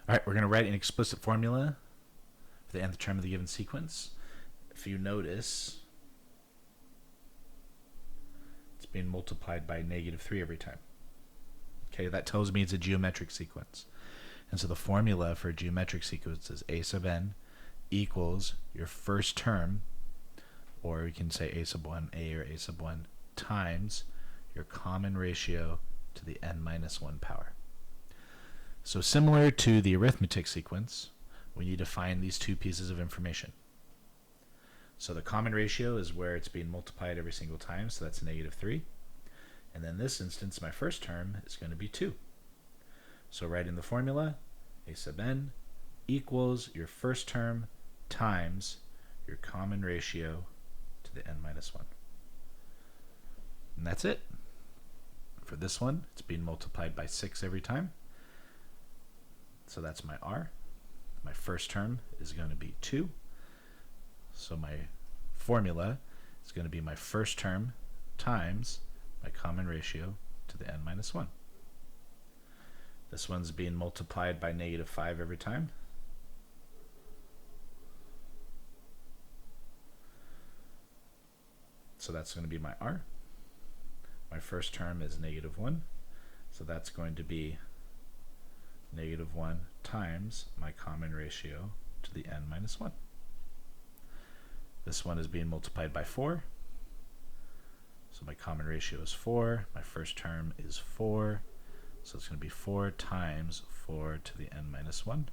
All right, we're going to write an explicit formula for the nth term of the given sequence. If you notice, it's being multiplied by -3 every time. Okay, that tells me it's a geometric sequence. And so the formula for a geometric sequence is a sub n equals your first term, or we can say a sub 1, a or a sub 1, times your common ratio to the n minus 1 power. So similar to the arithmetic sequence, we need to find these two pieces of information. So the common ratio is where it's being multiplied every single time, so that's -3. And then in this instance, my first term is going to be 2. So writing the formula, a sub n equals your first term times your common ratio to the n minus 1. And that's it. For this one, it's being multiplied by 6 every time. So that's my r. My first term is going to be 2. So my formula is going to be my first term times my common ratio to the n minus 1. This one's being multiplied by -5 every time. So that's going to be my r. My first term is -1. So that's going to be -1 times my common ratio to the n minus 1. This one is being multiplied by 4. So my common ratio is 4. My first term is 4. So it's going to be 4 times 4 to the n minus 1.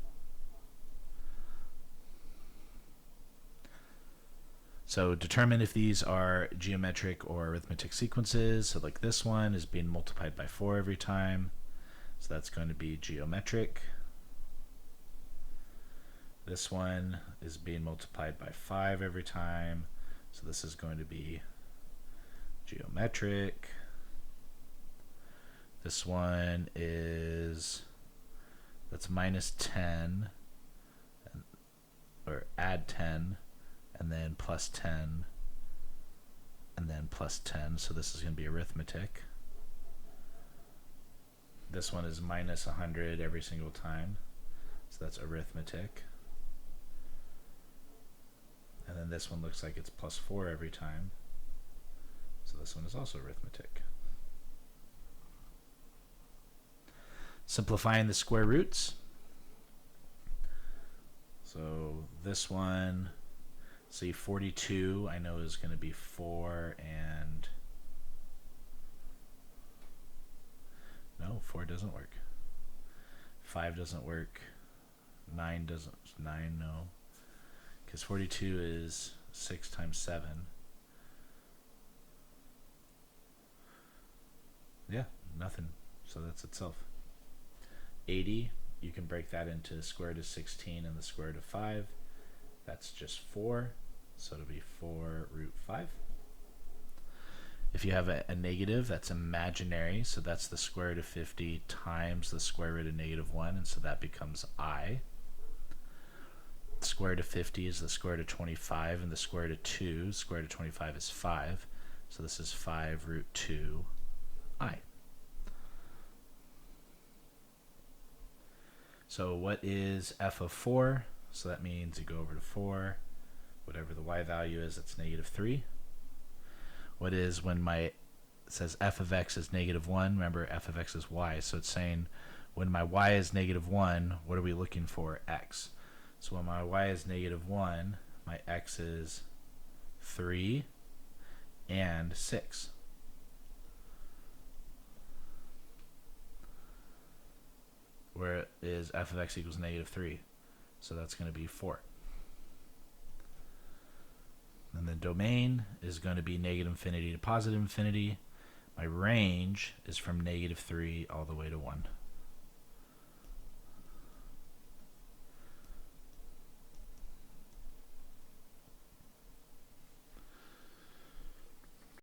So determine if these are geometric or arithmetic sequences. So like this one is being multiplied by 4 every time. So that's going to be geometric. This one is being multiplied by 5 every time. So this is going to be geometric. This one is, that's -10, or add 10, and then plus 10, and then plus 10. So this is going to be arithmetic. This one is -100 every single time. So that's arithmetic. And then this one looks like it's +4 every time. So this one is also arithmetic. Simplifying the square roots. So this one, see 42, I know is going to be 4 and... No, 4 doesn't work. 5 doesn't work. 9 doesn't. 9, no. Because 42 is 6 times 7. Yeah, nothing. So that's itself. 80, you can break that into the square root of 16 and the square root of 5. That's just 4. So it'll be 4 root 5. If you have a negative, that's imaginary. So that's the square root of 50 times the square root of -1. And so that becomes I. The square root of 50 is the square root of 25, and the square root of 2, square root of 25 is 5. So this is 5 root 2 I. So what is f of 4? So that means you go over to 4. Whatever the y value is, that's -3. What is when it says f of x is -1? Remember, f of x is y. So it's saying when my y is -1, what are we looking for? X. So when my y is -1, my x is 3 and 6. Where is f of x equals -3? So that's going to be 4. And the domain is going to be -infinity to +infinity. My range is from -3 all the way to 1.